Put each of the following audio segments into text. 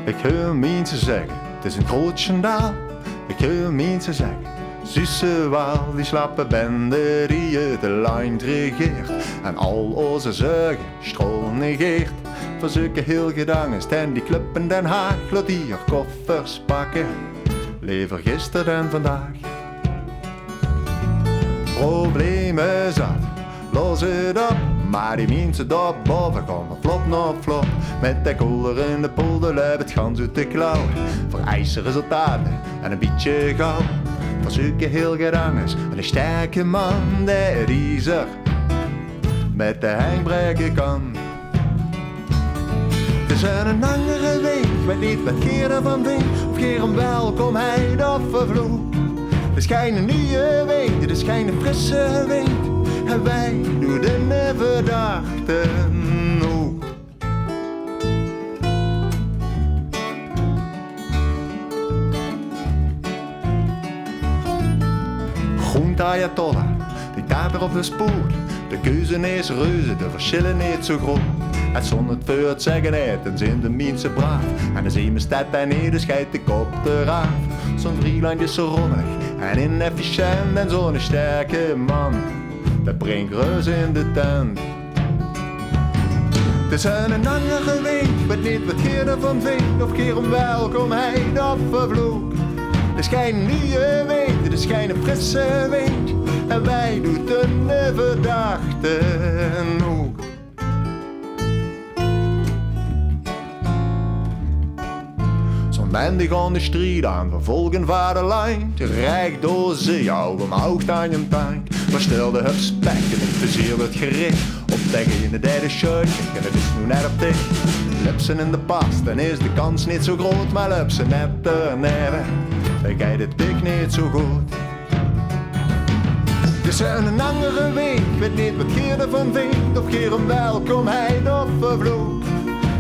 Ik hoor mensen zeggen, het is een groot schandaal. Ik hoor mensen zeggen, zusse wel, die slappe bende die je de land regeert. En al onze zorgen strol negeert. Voor zulke heel gedangen staan die club in Den Haag. Laat die er koffers pakken, liever gisteren dan vandaag. Problemen zat, los het op. Maar die mensen daar boven komen flop naar flop. Met de koeler in de polder luidt het gans uit de klauwen. Voor ijzerresultaten en een beetje gauw. Voor zulke heel gedanges en een sterke man die er met de hein breken kan. Het is een andere week, weet niet wat keer ervan vindt. Of keer een welkomheid of vervloek. Er schijnt een nieuwe wind, er schijnt een frisse wind. En wij doen de verdachten ook. Groente Ayatollah, dictator op de spoor. De keuze is reuze, de verschillen niet zo groot. Het zon het voor het zeggen het en zijn de mensen braaf. En de zee staat beneden, scheidt de kop eraf. Zo'n Vrieland is zo rommelig en inefficiënt en zo'n sterke man. Dat brengt reus in de tent. Het is een andere week, weet niet wat je ervan vindt. Of keer een welkomheid of vervloek. Er schijnt een nieuwe wind, er schijnt een frisse wind. En wij doen de verdachten ook. Zo'n man die gaan de strijd aan, vervolgen vaderland. Rijk door zee, jou omhoog aan je tank. Maar stel de spek en ik verzeer het gericht. Op tegen de derde shirt, en het is nu net op dicht. Lipsen in de pas, dan is de kans niet zo groot. Maar lipsen net erneven, dan gaat het dik niet zo goed. Het is een andere week, weet niet wat je ervan vindt. Of keer een welkomheid of vervloek.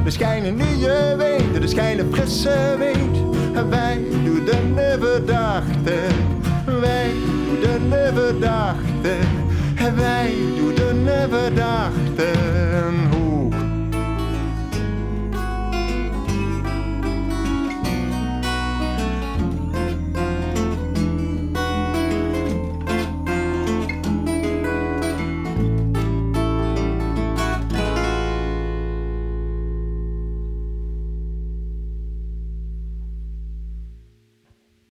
Er schijnt een nieuwe wind, er schijnt een frisse wind. En wij doen de verdachten. Wij doen de verdachten. En wij doen de verdachten.